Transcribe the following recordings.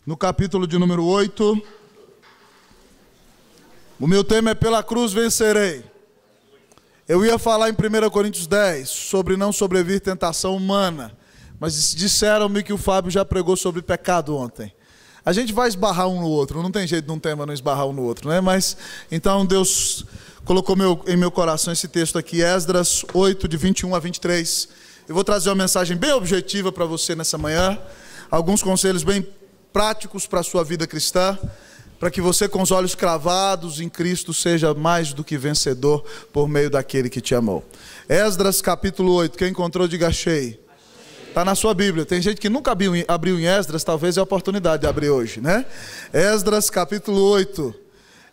no capítulo de número 8. O meu tema é pela cruz vencerei. Eu ia falar em 1 Coríntios 10 sobre não sobrevir tentação humana, mas disseram-me que o Fábio já pregou sobre pecado ontem. A gente vai esbarrar um no outro, não tem jeito de um tema não esbarrar um no outro, né? Mas então Deus colocou em meu coração esse texto aqui, Esdras 8, de 21 a 23. Eu vou trazer uma mensagem bem objetiva para você nessa manhã, alguns conselhos bem práticos para a sua vida cristã, para que você com os olhos cravados em Cristo seja mais do que vencedor por meio daquele que te amou. Esdras capítulo 8, quem encontrou diga achei. Está na sua Bíblia, tem gente que nunca abriu em Esdras, talvez é a oportunidade de abrir hoje, né? Esdras capítulo 8,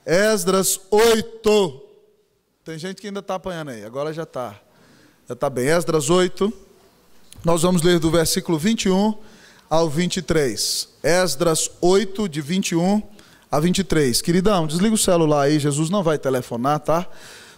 Esdras 8, tem gente que ainda está apanhando aí, agora já está bem. Esdras 8, nós vamos ler do versículo 21 ao 23, Esdras 8, de 21 a 23, queridão, desliga o celular aí, Jesus não vai telefonar, tá?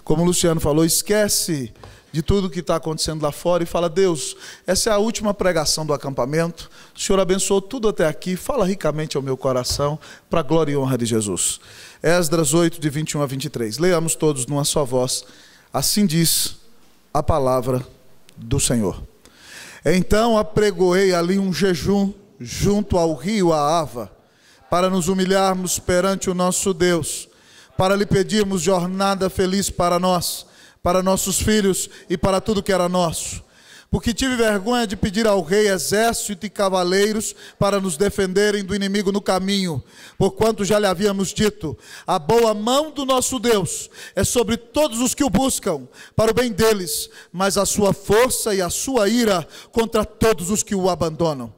Como o Luciano falou, esquece de tudo que está acontecendo lá fora e fala: Deus, essa é a última pregação do acampamento, o Senhor abençoou tudo até aqui, fala ricamente ao meu coração, para a glória e honra de Jesus. Esdras 8, de 21 a 23, leamos todos numa só voz, assim diz a palavra do Senhor. Então apregoei ali um jejum junto ao rio Ahava, para nos humilharmos perante o nosso Deus, para lhe pedirmos jornada feliz para nós, para nossos filhos e para tudo que era nosso. Porque tive vergonha de pedir ao rei exército e cavaleiros para nos defenderem do inimigo no caminho, porquanto já lhe havíamos dito: a boa mão do nosso Deus é sobre todos os que o buscam, para o bem deles, mas a sua força e a sua ira contra todos os que o abandonam.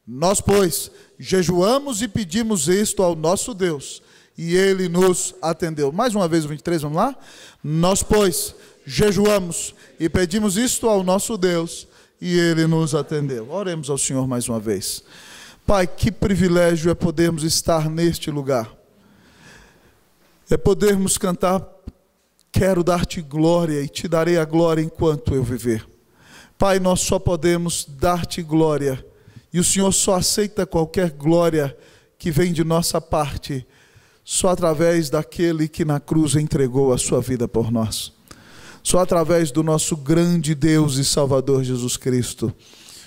Nós, pois, jejuamos e pedimos isto ao nosso Deus, e ele nos atendeu. Mais uma vez o 23, vamos lá? Nós, pois, jejuamos e pedimos isto ao nosso Deus, e ele nos atendeu. Oremos ao Senhor mais uma vez. Pai, que privilégio é podermos estar neste lugar. É podermos cantar: quero dar-te glória e te darei a glória enquanto eu viver. Pai, nós só podemos dar-te glória, e o Senhor só aceita qualquer glória que vem de nossa parte, só através daquele que na cruz entregou a sua vida por nós. Só através do nosso grande Deus e Salvador Jesus Cristo.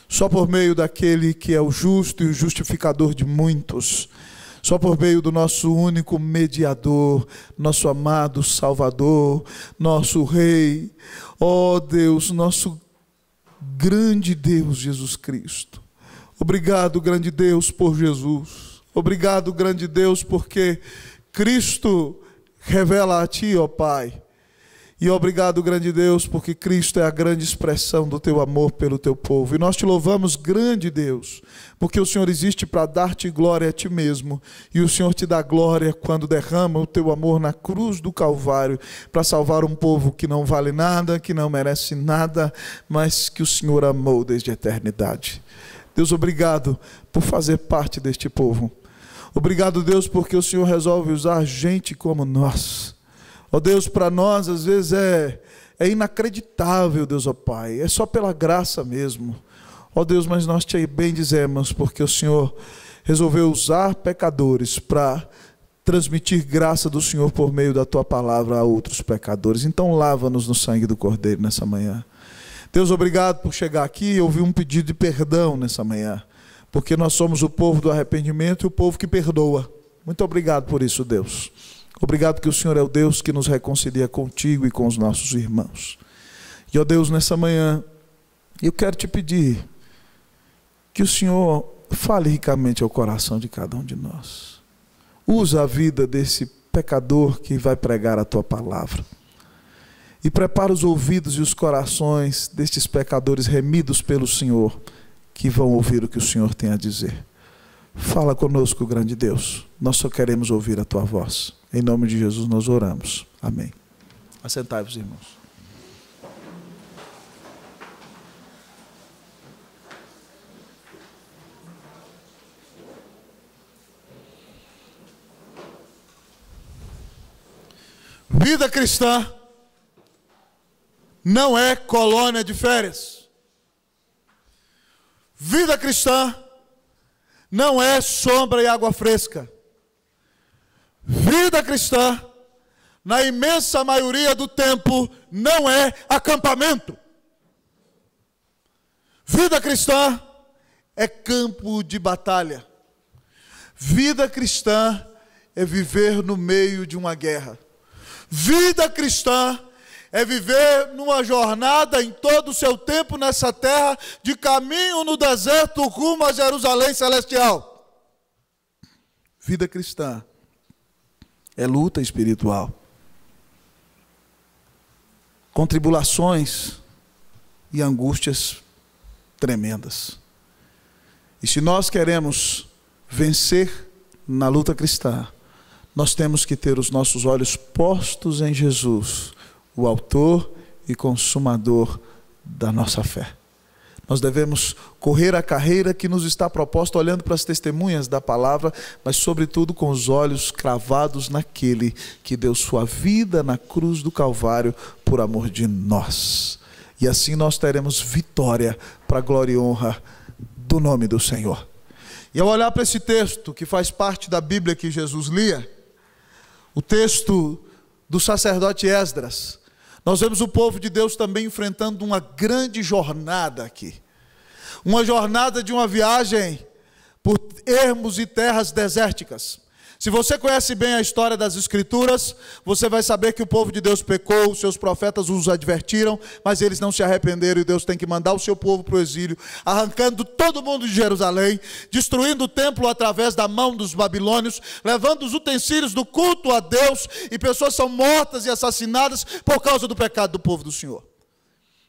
Só por meio daquele que é o justo e o justificador de muitos. Só por meio do nosso único mediador, nosso amado Salvador, nosso Rei. Ó Deus, nosso grande Deus Jesus Cristo. Obrigado, grande Deus, por Jesus. Obrigado, grande Deus, porque Cristo revela a Ti, ó Pai. E obrigado, grande Deus, porque Cristo é a grande expressão do Teu amor pelo Teu povo. E nós Te louvamos, grande Deus, porque o Senhor existe para dar-te glória a Ti mesmo. E o Senhor te dá glória quando derrama o Teu amor na cruz do Calvário, para salvar um povo que não vale nada, que não merece nada, mas que o Senhor amou desde a eternidade. Deus, obrigado por fazer parte deste povo. Obrigado, Deus, porque o Senhor resolve usar gente como nós. Ó Deus, para nós às vezes é inacreditável, Deus, ó Pai, é só pela graça mesmo. Ó Deus, mas nós te bendizemos porque o Senhor resolveu usar pecadores para transmitir graça do Senhor por meio da Tua palavra a outros pecadores. Então lava-nos no sangue do Cordeiro nessa manhã. Deus, obrigado por chegar aqui e ouvir um pedido de perdão nessa manhã, porque nós somos o povo do arrependimento e o povo que perdoa. Muito obrigado por isso, Deus. Obrigado que o Senhor é o Deus que nos reconcilia contigo e com os nossos irmãos. E, ó Deus, nessa manhã, eu quero te pedir que o Senhor fale ricamente ao coração de cada um de nós. Usa a vida desse pecador que vai pregar a Tua palavra. E prepara os ouvidos e os corações destes pecadores remidos pelo Senhor, que vão ouvir o que o Senhor tem a dizer. Fala conosco, grande Deus. Nós só queremos ouvir a Tua voz. Em nome de Jesus nós oramos. Amém. Assentai-vos, irmãos. Vida cristã não é colônia de férias. Vida cristã não é sombra e água fresca. Vida cristã, na imensa maioria do tempo, não é acampamento. Vida cristã é campo de batalha. Vida cristã é viver no meio de uma guerra. Vida cristã é viver numa jornada em todo o seu tempo nessa terra, de caminho no deserto rumo a Jerusalém celestial. Vida cristã é luta espiritual, com tribulações e angústias tremendas. E se nós queremos vencer na luta cristã, nós temos que ter os nossos olhos postos em Jesus, o autor e consumador da nossa fé. Nós devemos correr a carreira que nos está proposta, olhando para as testemunhas da palavra, mas sobretudo com os olhos cravados naquele que deu sua vida na cruz do Calvário por amor de nós. E assim nós teremos vitória para a glória e honra do nome do Senhor. E ao olhar para esse texto, que faz parte da Bíblia que Jesus lia, o texto do sacerdote Esdras, nós vemos o povo de Deus também enfrentando uma grande jornada aqui. Uma jornada de uma viagem por ermos e terras desérticas. Se você conhece bem a história das Escrituras, você vai saber que o povo de Deus pecou, os seus profetas os advertiram, mas eles não se arrependeram, e Deus tem que mandar o seu povo para o exílio, arrancando todo mundo de Jerusalém, destruindo o templo através da mão dos babilônios, levando os utensílios do culto a Deus, e pessoas são mortas e assassinadas por causa do pecado do povo do Senhor.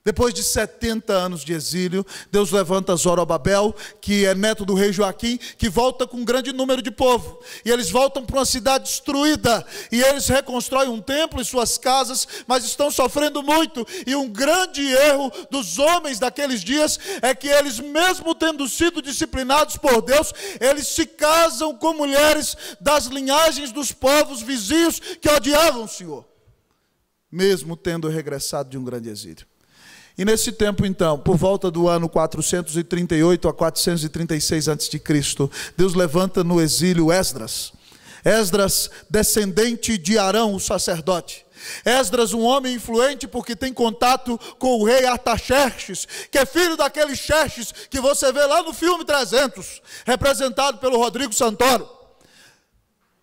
Depois de 70 anos de exílio, Deus levanta Zorobabel, que é neto do rei Joaquim, que volta com um grande número de povo. E eles voltam para uma cidade destruída. E eles reconstroem um templo e suas casas, mas estão sofrendo muito. E um grande erro dos homens daqueles dias é que eles, mesmo tendo sido disciplinados por Deus, eles se casam com mulheres das linhagens dos povos vizinhos que odiavam o Senhor, mesmo tendo regressado de um grande exílio. E nesse tempo então, por volta do ano 438 a 436 a.C., Deus levanta no exílio Esdras. Esdras, descendente de Arão, o sacerdote. Esdras, um homem influente porque tem contato com o rei Artaxerxes, que é filho daquele Xerxes que você vê lá no filme 300, representado pelo Rodrigo Santoro.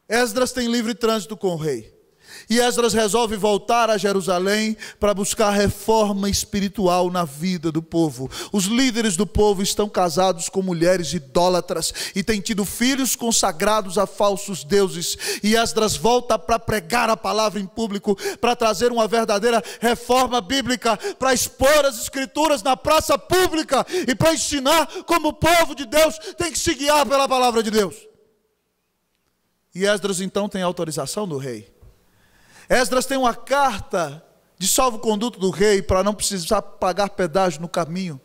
Esdras tem livre trânsito com o rei. E Esdras resolve voltar a Jerusalém para buscar reforma espiritual na vida do povo. Os líderes do povo estão casados com mulheres idólatras e têm tido filhos consagrados a falsos deuses. E Esdras volta para pregar a palavra em público, para trazer uma verdadeira reforma bíblica, para expor as Escrituras na praça pública e para ensinar como o povo de Deus tem que se guiar pela palavra de Deus. E Esdras então tem autorização do rei. Esdras tem uma carta de salvo-conduto do rei para não precisar pagar pedágio no caminho.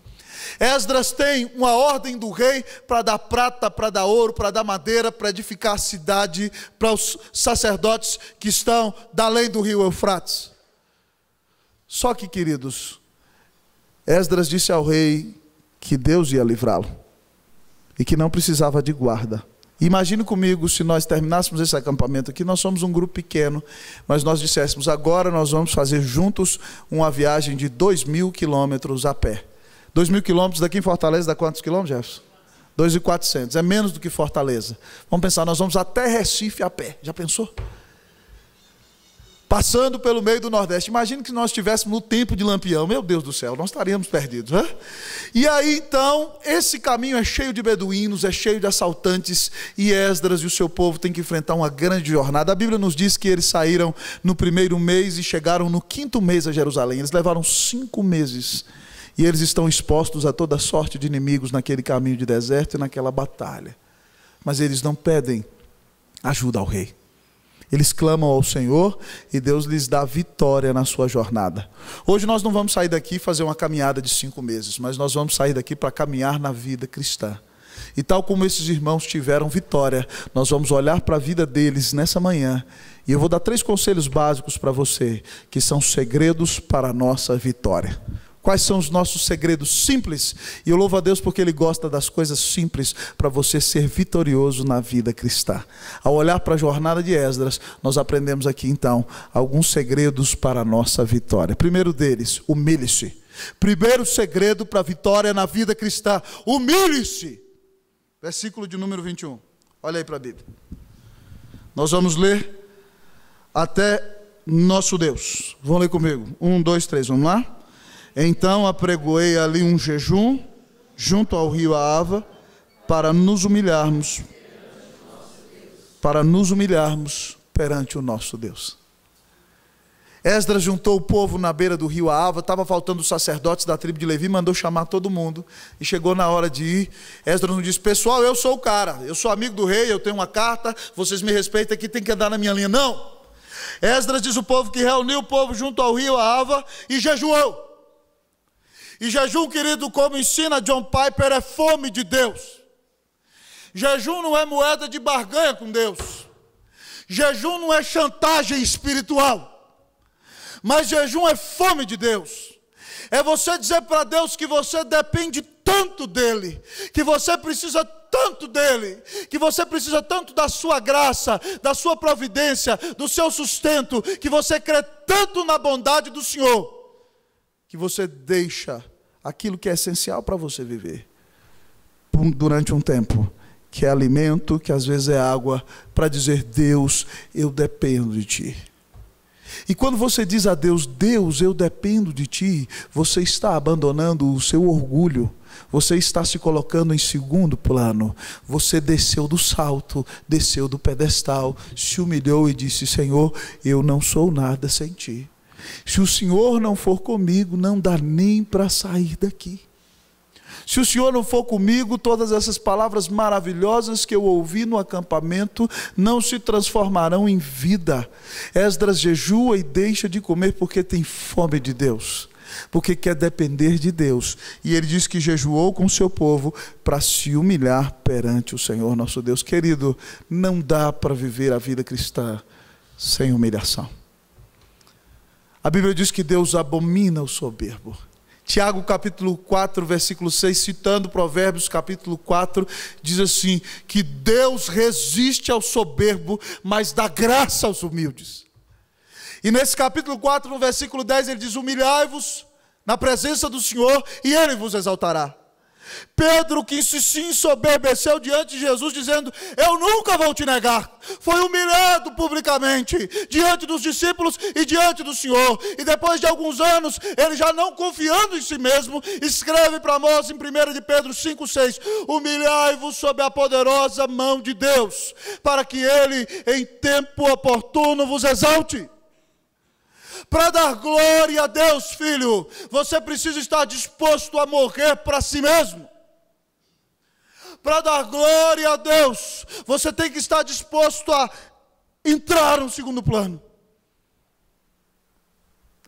Esdras tem uma ordem do rei para dar prata, para dar ouro, para dar madeira, para edificar a cidade, para os sacerdotes que estão da além do rio Eufrates. Só que, queridos, Esdras disse ao rei que Deus ia livrá-lo e que não precisava de guarda. Imagine comigo, se nós terminássemos esse acampamento aqui, nós somos um grupo pequeno, mas nós disséssemos, agora nós vamos fazer juntos uma viagem de 2.000 quilômetros a pé. 2.000 quilômetros daqui em Fortaleza, dá quantos quilômetros, Jefferson? 2.400, é menos do que Fortaleza. Vamos pensar, nós vamos até Recife a pé, já pensou? Passando pelo meio do Nordeste. Imagine que nós estivéssemos no tempo de Lampião. Meu Deus do céu, nós estaríamos perdidos. Né? E aí então, esse caminho é cheio de beduínos, é cheio de assaltantes, e Esdras e o seu povo têm que enfrentar uma grande jornada. A Bíblia nos diz que eles saíram no primeiro mês e chegaram no 5º mês a Jerusalém. Eles levaram 5 meses. E eles estão expostos a toda sorte de inimigos naquele caminho de deserto e naquela batalha. Mas eles não pedem ajuda ao rei. Eles clamam ao Senhor e Deus lhes dá vitória na sua jornada. Hoje nós não vamos sair daqui e fazer uma caminhada de 5 meses, mas nós vamos sair daqui para caminhar na vida cristã. E tal como esses irmãos tiveram vitória, nós vamos olhar para a vida deles nessa manhã. E eu vou dar 3 conselhos básicos para você, que são segredos para a nossa vitória. Quais são os nossos segredos simples? E eu louvo a Deus porque Ele gosta das coisas simples para você ser vitorioso na vida cristã. Ao olhar para a jornada de Esdras, nós aprendemos aqui então alguns segredos para a nossa vitória. Primeiro deles, humilhe-se. Primeiro segredo para a vitória na vida cristã: humilhe-se. Versículo de número 21. Olha aí para a Bíblia. Nós vamos ler até nosso Deus. Vão ler comigo. 1, 2, 3, vamos lá? Então apregoei ali um jejum junto ao rio Ahava para nos humilharmos perante o nosso Deus. Esdras juntou o povo na beira do rio Ahava, estava faltando os sacerdotes da tribo de Levi, mandou chamar todo mundo, e chegou na hora de ir. Esdras não disse: pessoal, eu sou o cara, eu sou amigo do rei, eu tenho uma carta, vocês me respeitam aqui, tem que andar na minha linha. Não. Esdras diz o povo que reuniu o povo junto ao rio Ahava e jejuou. E jejum, querido, como ensina John Piper, é fome de Deus. Jejum não é moeda de barganha com Deus. Jejum não é chantagem espiritual. Mas jejum é fome de Deus. É você dizer para Deus que você depende tanto dEle, que você precisa tanto dEle, que você precisa tanto da sua graça, da sua providência, do seu sustento, que você crê tanto na bondade do Senhor, que você deixa aquilo que é essencial para você viver durante um tempo, que é alimento, que às vezes é água, para dizer: Deus, eu dependo de Ti. E quando você diz a Deus: Deus, eu dependo de Ti, você está abandonando o seu orgulho, você está se colocando em segundo plano. Você desceu do salto, desceu do pedestal, se humilhou e disse: Senhor, eu não sou nada sem Ti. Se o Senhor não for comigo, não dá nem para sair daqui. Se o Senhor não for comigo, todas essas palavras maravilhosas que eu ouvi no acampamento não se transformarão em vida. Esdras jejua e deixa de comer porque tem fome de Deus, porque quer depender de Deus. E ele diz que jejuou com o seu povo para se humilhar perante o Senhor nosso Deus. Querido, não dá para viver a vida cristã sem humilhação. A Bíblia diz que Deus abomina o soberbo. Tiago capítulo 4, versículo 6, citando Provérbios capítulo 4, diz assim: que Deus resiste ao soberbo, mas dá graça aos humildes. E nesse capítulo 4, no versículo 10, ele diz: humilhai-vos na presença do Senhor e Ele vos exaltará. Pedro, que se ensoberbeceu diante de Jesus, dizendo: eu nunca vou te negar, foi humilhado publicamente diante dos discípulos e diante do Senhor. E depois de alguns anos, ele já não confiando em si mesmo, escreve para nós em 1 de Pedro 5,6: humilhai-vos sob a poderosa mão de Deus, para que Ele em tempo oportuno vos exalte. Para dar glória a Deus, filho, você precisa estar disposto a morrer para si mesmo. Para dar glória a Deus, você tem que estar disposto a entrar no segundo plano,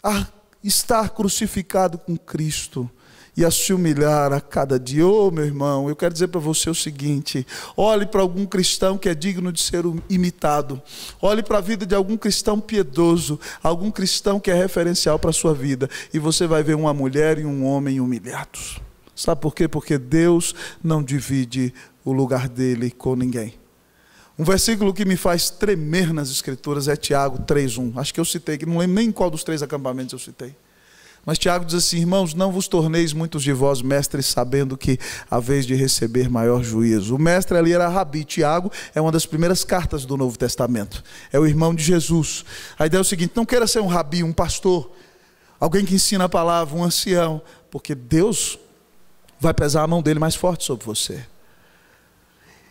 a estar crucificado com Cristo e a se humilhar a cada dia. Oh, meu irmão, eu quero dizer para você o seguinte: olhe para algum cristão que é digno de ser imitado. Olhe para a vida de algum cristão piedoso, algum cristão que é referencial para a sua vida, e você vai ver uma mulher e um homem humilhados. Sabe por quê? Porque Deus não divide o lugar dele com ninguém. Um versículo que me faz tremer nas Escrituras é Tiago 3:1. Acho que eu citei, que não lembro nem qual dos 3 acampamentos eu citei. Mas Tiago diz assim: irmãos, não vos torneis muitos de vós mestres, sabendo que haveis de receber maior juízo. O mestre ali era Rabi. Tiago é uma das primeiras cartas do Novo Testamento, é o irmão de Jesus. A ideia é o seguinte: não queira ser um rabi, um pastor, alguém que ensina a palavra, um ancião, porque Deus vai pesar a mão dele mais forte sobre você.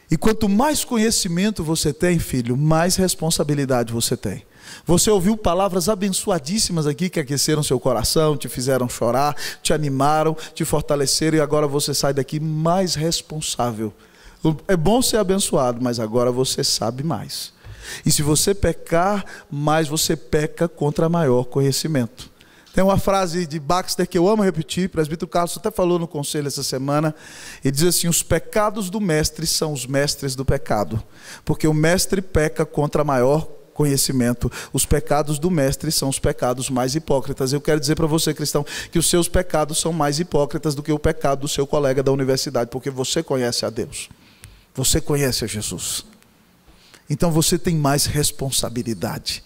E quanto mais conhecimento você tem, filho, mais responsabilidade você tem. Você ouviu palavras abençoadíssimas aqui que aqueceram seu coração, te fizeram chorar, te animaram, te fortaleceram, e agora você sai daqui mais responsável. É bom ser abençoado, mas agora você sabe mais. E se você pecar, mais você peca contra maior conhecimento. Tem uma frase de Baxter que eu amo repetir, o presbítero Carlos até falou no conselho essa semana. Ele diz assim: os pecados do mestre são os mestres do pecado, porque o mestre peca contra maior conhecimento. Os pecados do mestre são os pecados mais hipócritas. Eu quero dizer para você, cristão, que os seus pecados são mais hipócritas do que o pecado do seu colega da universidade, porque você conhece a Deus, você conhece a Jesus. Então você tem mais responsabilidade.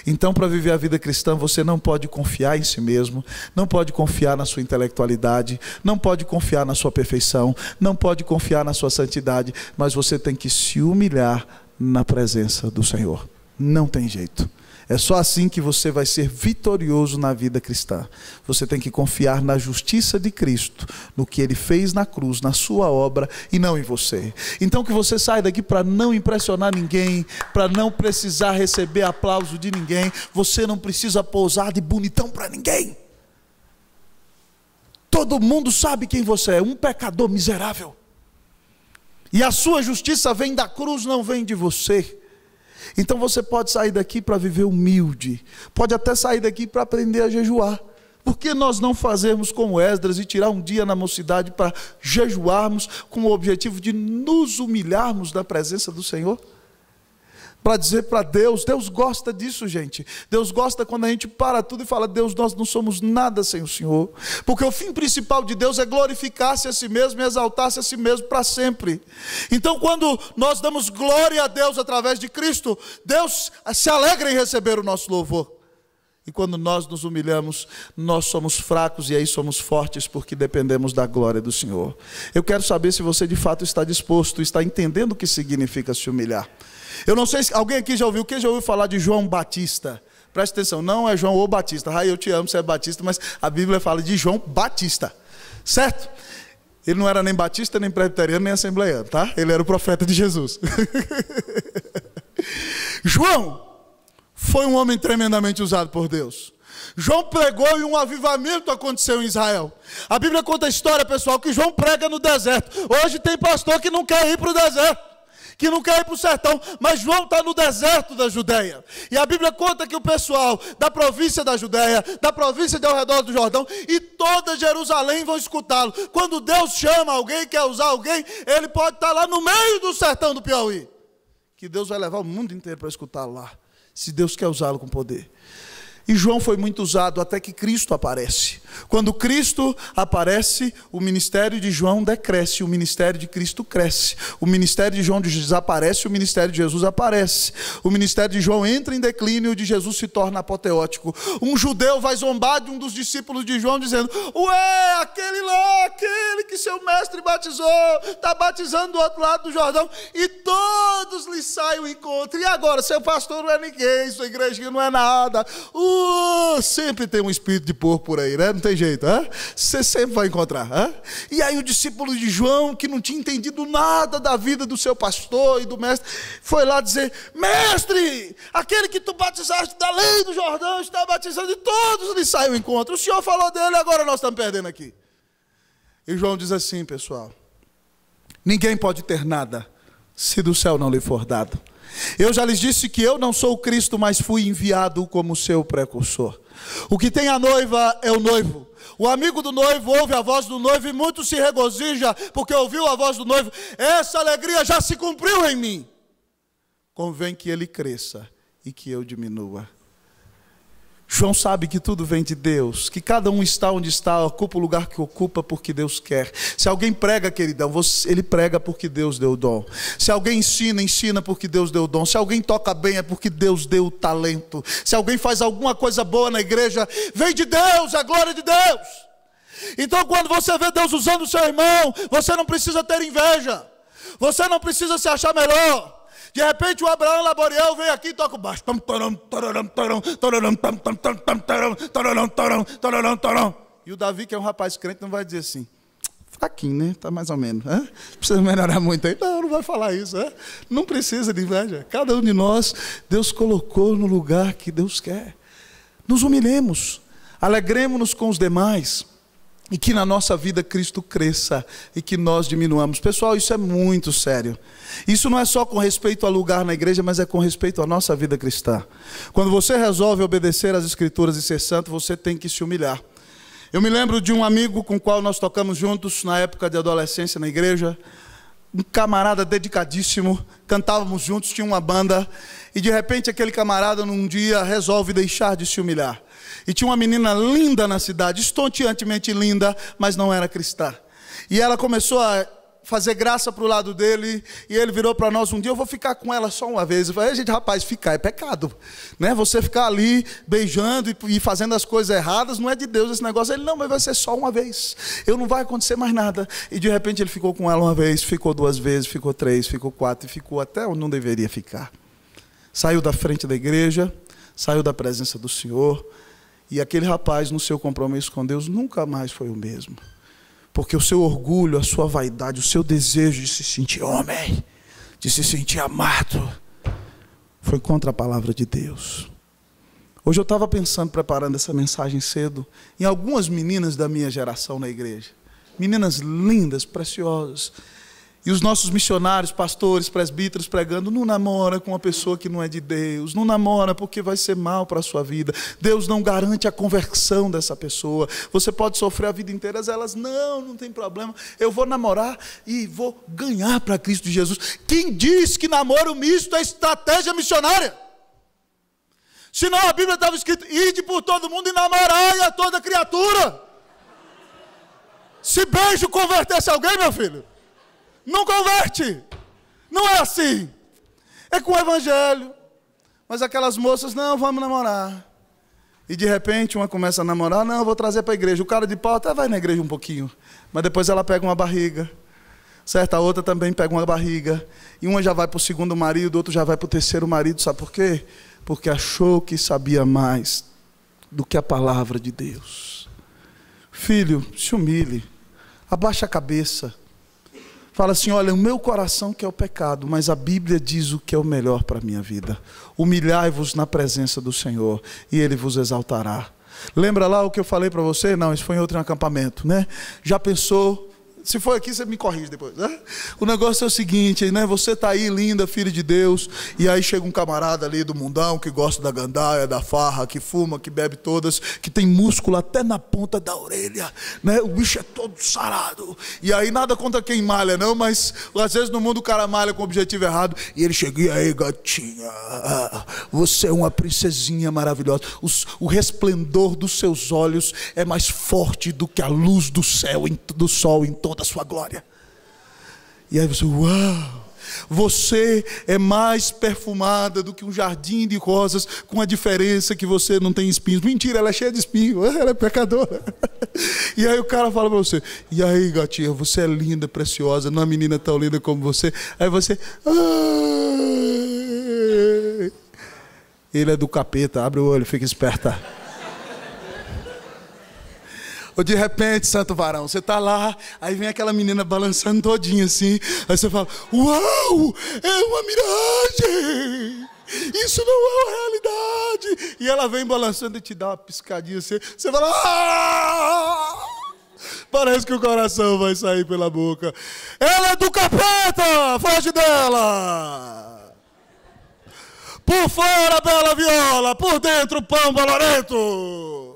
Então, para viver a vida cristã, você não pode confiar em si mesmo, não pode confiar na sua intelectualidade, não pode confiar na sua perfeição, não pode confiar na sua santidade, mas você tem que se humilhar na presença do Senhor. Não tem jeito. É só assim que você vai ser vitorioso na vida cristã. Você tem que confiar na justiça de Cristo, no que Ele fez na cruz, na sua obra e não em você. Então que você saia daqui para não impressionar ninguém, para não precisar receber aplauso de ninguém. Você não precisa pousar de bonitão para ninguém. Todo mundo sabe quem você é, um pecador miserável. E a sua justiça vem da cruz, não vem de você. Então você pode sair daqui para viver humilde, pode até sair daqui para aprender a jejuar. Por que nós não fazermos como Esdras e tirar um dia na mocidade para jejuarmos com o objetivo de nos humilharmos na presença do Senhor? Para dizer para Deus, Deus gosta disso, gente. Deus gosta quando a gente para tudo e fala: Deus, nós não somos nada sem o Senhor. Porque o fim principal de Deus é glorificar-se a si mesmo e exaltar-se a si mesmo para sempre. Então, quando nós damos glória a Deus através de Cristo, Deus se alegra em receber o nosso louvor. E quando nós nos humilhamos, nós somos fracos e aí somos fortes, porque dependemos da glória do Senhor. Eu quero saber se você de fato está disposto, está entendendo o que significa se humilhar. Eu não sei se alguém aqui já ouviu, quem já ouviu falar de João Batista? Presta atenção, não é João ou Batista. Eu te amo, você é Batista, mas a Bíblia fala de João Batista, certo? Ele não era nem batista, nem presbiteriano, nem assembleiano, tá? Ele era o profeta de Jesus. João foi um homem tremendamente usado por Deus. João pregou e um avivamento aconteceu em Israel. A Bíblia conta a história, pessoal, que João prega no deserto. Hoje tem pastor que não quer ir para o deserto, que não quer ir para o sertão, mas João está no deserto da Judéia. E a Bíblia conta que o pessoal da província da Judéia, da província de ao redor do Jordão e toda Jerusalém vão escutá-lo. Quando Deus chama alguém, quer usar alguém, ele pode estar lá no meio do sertão do Piauí, que Deus vai levar o mundo inteiro para escutá-lo lá, se Deus quer usá-lo com poder. E João foi muito usado até que Cristo aparece. Quando Cristo aparece, o ministério de João decresce, o ministério de Cristo cresce. O ministério de João desaparece, o ministério de Jesus aparece. O ministério de João entra em declínio e o de Jesus se torna apoteótico. Um judeu vai zombar de um dos discípulos de João dizendo: ué, aquele lá, aquele que seu mestre batizou, está batizando do outro lado do Jordão. E todos lhe saem ao encontro. E agora, seu pastor não é ninguém, sua igrejinha não é nada. Sempre tem um espírito de porco por aí, né? Não tem jeito, hein? Você sempre vai encontrar, hein? E aí o discípulo de João, que não tinha entendido nada da vida do seu pastor e do mestre, foi lá dizer: mestre, aquele que tu batizaste da lei do Jordão está batizando e todos lhe saem ao encontro. O senhor falou dele, agora nós estamos perdendo aqui. E João diz assim, pessoal: ninguém pode ter nada se do céu não lhe for dado. Eu já lhes disse que eu não sou o Cristo, mas fui enviado como seu precursor. O que tem a noiva é o noivo. O amigo do noivo ouve a voz do noivo e muito se regozija, porque ouviu a voz do noivo. Essa alegria já se cumpriu em mim. Convém que ele cresça e que eu diminua. João sabe que tudo vem de Deus, que cada um está onde está, ocupa o lugar que ocupa porque Deus quer. Se alguém prega, queridão, ele prega porque Deus deu o dom. Se alguém ensina, ensina porque Deus deu o dom. Se alguém toca bem, é porque Deus deu o talento. Se alguém faz alguma coisa boa na igreja, vem de Deus, é a glória de Deus. Então, quando você vê Deus usando o seu irmão, você não precisa ter inveja, você não precisa se achar melhor. De repente o Abraão Laboriel vem aqui e toca o baixo. E o Davi, que é um rapaz crente, não vai dizer assim: fraquinho, né? Está mais ou menos. Precisa melhorar muito aí. Não vai falar isso. Não precisa de inveja. Cada um de nós, Deus colocou no lugar que Deus quer. Nos humilhemos, alegremos-nos com os demais. E que na nossa vida Cristo cresça e que nós diminuamos. Pessoal, isso é muito sério. Isso não é só com respeito ao lugar na igreja, mas é com respeito à nossa vida cristã. Quando você resolve obedecer às Escrituras e ser santo, você tem que se humilhar. Eu me lembro de um amigo com o qual nós tocamos juntos na época de adolescência na igreja. um camarada dedicadíssimo, cantávamos juntos, tinha uma banda, e de repente aquele camarada num dia resolve deixar de se humilhar. E tinha uma menina linda na cidade, estonteantemente linda, mas não era cristã. E ela começou a fazer graça para o lado dele, e ele virou para nós um dia: eu vou ficar com ela só uma vez. Eu falei: gente, rapaz, ficar é pecado, né? Você ficar ali beijando e fazendo as coisas erradas, não é de Deus esse negócio. Ele: não, mas vai ser só uma vez, não vai acontecer mais nada. E de repente ele ficou com ela uma vez, ficou 2 vezes, ficou 3, ficou 4, e ficou até onde não deveria ficar. Saiu da frente da igreja, saiu da presença do Senhor, e aquele rapaz, no seu compromisso com Deus, nunca mais foi o mesmo. Porque o seu orgulho, a sua vaidade, o seu desejo de se sentir homem, de se sentir amado, foi contra a palavra de Deus. Hoje eu estava pensando, preparando essa mensagem cedo, em algumas meninas da minha geração na igreja. Meninas lindas, preciosas. E os nossos missionários, pastores, presbíteros pregando: não namora com uma pessoa que não é de Deus, não namora porque vai ser mal para a sua vida, Deus não garante a conversão dessa pessoa, você pode sofrer a vida inteira. Elas: não tem problema, eu vou namorar e vou ganhar para Cristo Jesus. Quem diz que namoro misto é estratégia missionária? Senão a Bíblia estava escrito: ide por todo mundo e namorai a toda criatura. Se beijo convertesse alguém, meu filho, não converte, não é assim, é com o evangelho. Mas aquelas moças: não, vamos namorar. E de repente uma começa a namorar: não, eu vou trazer para a igreja. O cara de pau até vai na igreja um pouquinho, mas depois ela pega uma barriga, certo? A outra também pega uma barriga, e uma já vai para o 2º marido, o outro já vai para o 3º marido. Sabe por quê? Porque achou que sabia mais do que a palavra de Deus. Filho, se humilhe, abaixa a cabeça. Fala assim: olha, o meu coração quer o pecado, mas a Bíblia diz o que é o melhor para a minha vida. Humilhai-vos na presença do Senhor, e Ele vos exaltará. Lembra lá o que eu falei para você? Não, isso foi em outro acampamento, né? Já pensou? Se for aqui, você me corrige depois, né? O negócio é o seguinte, né? Você está aí, linda, filha de Deus, e aí chega um camarada ali do mundão, que gosta da gandaia, da farra, que fuma, que bebe todas, que tem músculo até na ponta da orelha, né? O bicho é todo sarado. E aí nada contra quem malha, não, mas às vezes no mundo o cara malha com o objetivo errado, e ele chega: e aí, gatinha, você é uma princesinha maravilhosa. O resplendor dos seus olhos é mais forte do que a luz do céu, do sol em toda a sua glória. E aí você: uau, você é mais perfumada do que um jardim de rosas, com a diferença que você não tem espinhos. Mentira, ela é cheia de espinhos, ela é pecadora. E aí o cara fala para você: e aí, gatinha, você é linda, preciosa, não é uma menina tão linda como você. Aí você: ai. Ele é do capeta, abre o olho, fica esperta. Ou de repente, santo varão, você está lá, aí vem aquela menina balançando todinha assim, aí você fala: uau, é uma miragem, isso não é uma realidade. E ela vem balançando e te dá uma piscadinha assim, você fala: ah! Parece que o coração vai sair pela boca. Ela é do capeta, foge dela. Por fora, bela viola, por dentro, pão balorento.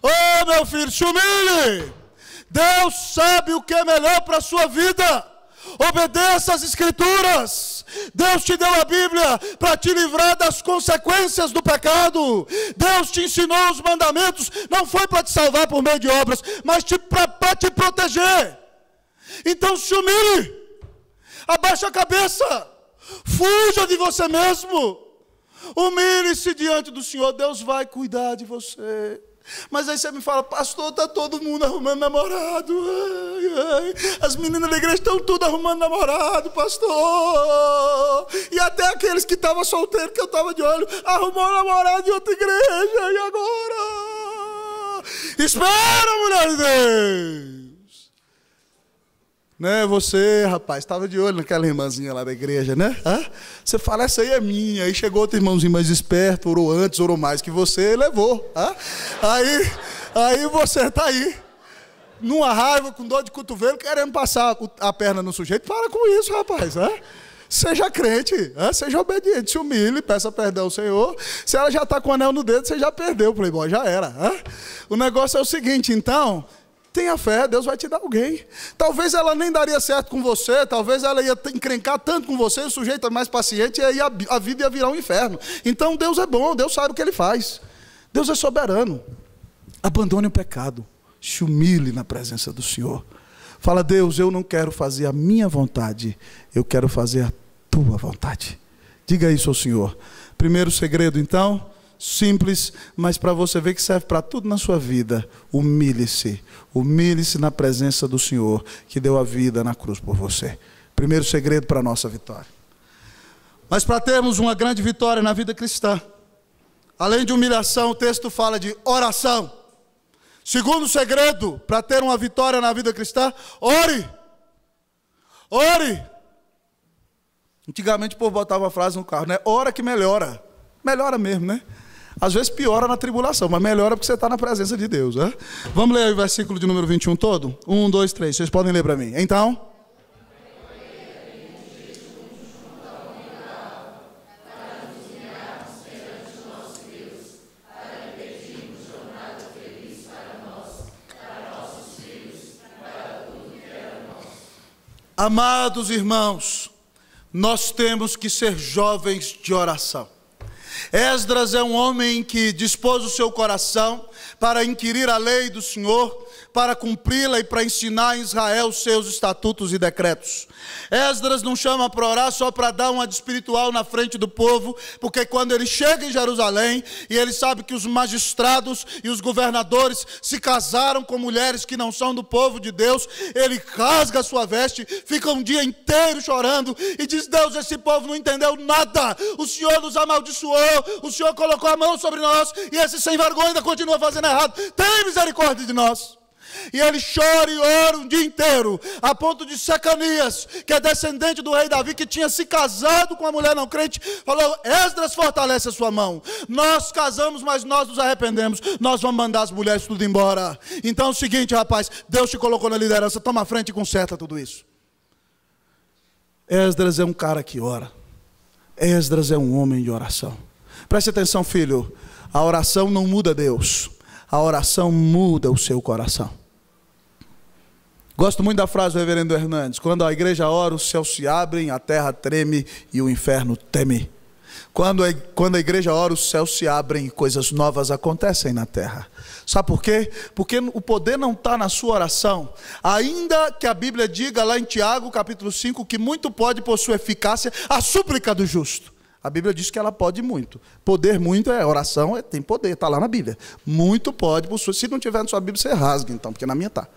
Oh, meu filho, se humilhe. Deus sabe o que é melhor para a sua vida. Obedeça às Escrituras. Deus te deu a Bíblia para te livrar das consequências do pecado. Deus te ensinou os mandamentos. Não foi para te salvar por meio de obras, mas para te proteger. Então se humilhe. Abaixa a cabeça. Fuja de você mesmo. Humilhe-se diante do Senhor. Deus vai cuidar de você. Mas aí você me fala: pastor, está todo mundo arrumando namorado. Ai, ai. As meninas da igreja estão tudo arrumando namorado, pastor. E até aqueles que estavam solteiros, que eu estava de olho, arrumou namorado de outra igreja. E agora? Espera, mulher de Deus. Né, você, rapaz, estava de olho naquela irmãzinha lá da igreja, né? Você fala: essa aí é minha. Aí chegou outro irmãozinho mais esperto, orou antes, orou mais que você, levou. Aí você está aí, numa raiva, com dor de cotovelo, querendo passar a perna no sujeito. Para com isso, rapaz. Seja crente, seja obediente, se humilhe, peça perdão ao Senhor. Se ela já está com o anel no dedo, você já perdeu o playboy, já era. O negócio é o seguinte, então: Tenha fé, Deus vai te dar alguém. Talvez ela nem daria certo com você, talvez ela ia encrencar tanto com você, o sujeito é mais paciente, e aí a vida ia virar um inferno. Então Deus é bom, Deus sabe o que Ele faz. Deus é soberano. Abandone o pecado, se humilhe na presença do Senhor. Fala: Deus, eu não quero fazer a minha vontade, eu quero fazer a tua vontade. Diga isso ao Senhor. Primeiro segredo, então, simples, mas para você ver que serve para tudo na sua vida: humilhe-se. Humilhe-se na presença do Senhor, que deu a vida na cruz por você. Primeiro segredo para a nossa vitória. Mas para termos uma grande vitória na vida cristã, além de humilhação, o texto fala de oração. Segundo segredo para ter uma vitória na vida cristã: ore. Ore. Antigamente o povo botava uma frase no carro, né? Ora que melhora. Melhora mesmo, né? Às vezes piora na tribulação, mas melhora porque você está na presença de Deus, né? Vamos ler aí o versículo de número 21 todo? 1, 2, 3, vocês podem ler para mim. Então... Amados irmãos, nós temos que ser jovens de oração. Esdras é um homem que dispôs o seu coração para inquirir a lei do Senhor, para cumpri-la e para ensinar a Israel os seus estatutos e decretos. Esdras não chama para orar só para dar uma de espiritual na frente do povo, porque quando ele chega em Jerusalém e ele sabe que os magistrados e os governadores se casaram com mulheres que não são do povo de Deus, ele rasga a sua veste, fica um dia inteiro chorando e diz: Deus, esse povo não entendeu nada, o Senhor nos amaldiçoou, o Senhor colocou a mão sobre nós e esse sem vergonha ainda continua fazendo errado, tem misericórdia de nós. E ele chora e ora um dia inteiro, a ponto de Secanias, que é descendente do rei Davi, que tinha se casado com uma mulher não crente, falou: Esdras, fortalece a sua mão. Nós casamos, mas nós nos arrependemos, nós vamos mandar as mulheres tudo embora. Então é o seguinte, rapaz, Deus te colocou na liderança, toma a frente e conserta tudo isso. Esdras é um cara que ora. Esdras é um homem de oração. Preste atenção, filho, a oração não muda Deus, a oração muda o seu coração. Gosto muito da frase do reverendo Hernandes: quando a igreja ora, os céus se abrem, a terra treme e o inferno teme. Quando a igreja ora, os céus se abrem e coisas novas acontecem na terra. Sabe por quê? Porque o poder não está na sua oração. Ainda que a Bíblia diga lá em Tiago, capítulo 5, que muito pode por sua eficácia a súplica do justo. A Bíblia diz que ela pode muito. Poder muito é oração, tem poder, está lá na Bíblia. Muito pode por sua... Se não tiver na sua Bíblia, você rasga então, porque na minha está.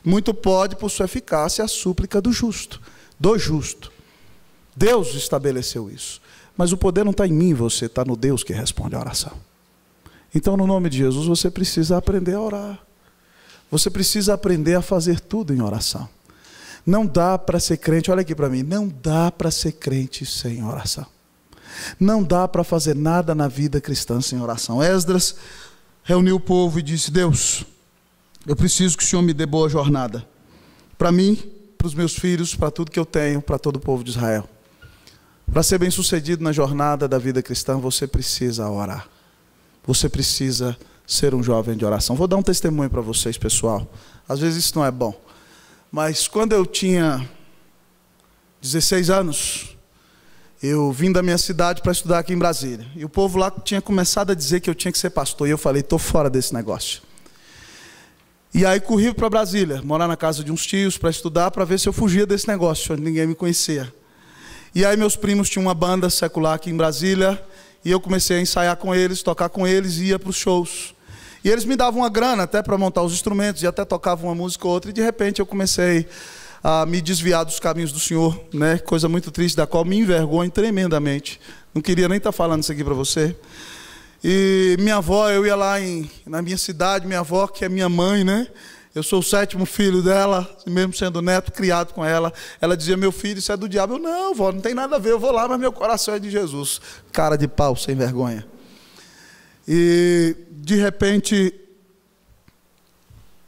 Muito pode por sua eficácia a súplica do justo. Do justo. Deus estabeleceu isso. Mas o poder não está em mim e você, está no Deus que responde a oração. Então, no nome de Jesus, você precisa aprender a orar. Você precisa aprender a fazer tudo em oração. Não dá para ser crente, olha aqui para mim, não dá para ser crente sem oração. Não dá para fazer nada na vida cristã sem oração. Esdras reuniu o povo e disse: Deus, eu preciso que o Senhor me dê boa jornada. Para mim, para os meus filhos, para tudo que eu tenho, para todo o povo de Israel. Para ser bem sucedido na jornada da vida cristã, você precisa orar. Você precisa ser um jovem de oração. Vou dar um testemunho para vocês, pessoal. Às vezes isso não é bom. Mas quando eu tinha 16 anos, eu vim da minha cidade para estudar aqui em Brasília. E o povo lá tinha começado a dizer que eu tinha que ser pastor. E eu falei: estou fora desse negócio. E aí corri para Brasília, morar na casa de uns tios para estudar, para ver se eu fugia desse negócio, onde ninguém me conhecia. E aí meus primos tinham uma banda secular aqui em Brasília, e eu comecei a ensaiar com eles, tocar com eles, e ia para os shows. E eles me davam uma grana até para montar os instrumentos, e até tocavam uma música ou outra, e de repente eu comecei a me desviar dos caminhos do Senhor, né? Coisa muito triste, da qual me envergonho tremendamente. Não queria nem estar falando isso aqui para você. E minha avó, eu ia lá na minha cidade, minha avó, que é minha mãe, né? Eu sou o 7º filho dela, mesmo sendo neto, criado com ela. Ela dizia: meu filho, isso é do diabo. Eu: não, vó, não tem nada a ver, eu vou lá, mas meu coração é de Jesus. Cara de pau, sem vergonha. E, de repente,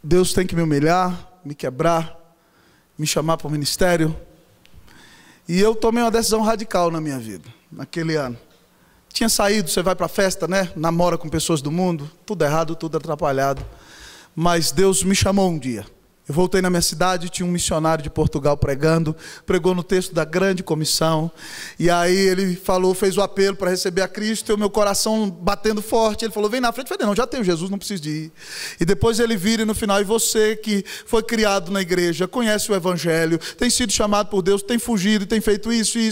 Deus tem que me humilhar, me quebrar, me chamar para o ministério. E eu tomei uma decisão radical na minha vida, naquele ano. Tinha saído, você vai para a festa, né? Namora com pessoas do mundo, tudo errado, tudo atrapalhado. Mas Deus me chamou um dia. Eu voltei na minha cidade, tinha um missionário de Portugal pregou no texto da grande comissão, e aí ele falou, fez o apelo para receber a Cristo, e o meu coração batendo forte, ele falou, vem na frente, eu falei, não, já tenho Jesus, não preciso de ir. E depois ele vira e no final, e você que foi criado na igreja, conhece o evangelho, tem sido chamado por Deus, tem fugido, tem feito isso, e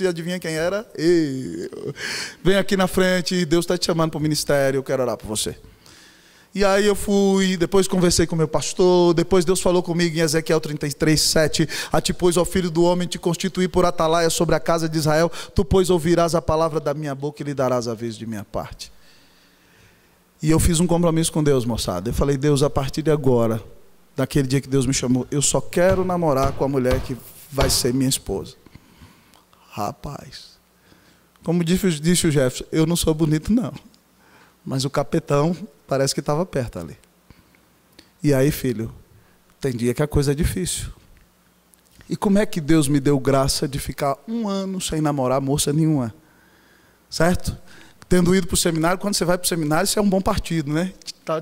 adivinha quem era? Eu. Vem aqui na frente, Deus está te chamando para o ministério, eu quero orar por você. E aí eu fui, depois conversei com o meu pastor, depois Deus falou comigo em Ezequiel 33:7, a ti, pois, ó filho do homem, te constituí por atalaia sobre a casa de Israel, tu, pois, ouvirás a palavra da minha boca e lhe darás a vez de minha parte. E eu fiz um compromisso com Deus, moçada. Eu falei, Deus, a partir de agora, daquele dia que Deus me chamou, eu só quero namorar com a mulher que vai ser minha esposa. Rapaz, como disse o Jefferson, eu não sou bonito não, mas o capetão parece que estava perto ali. E aí, filho, tem dia que a coisa é difícil. E como é que Deus me deu graça de ficar 1 ano sem namorar moça nenhuma? Certo? Tendo ido para o seminário, quando você vai para o seminário, isso é um bom partido, né?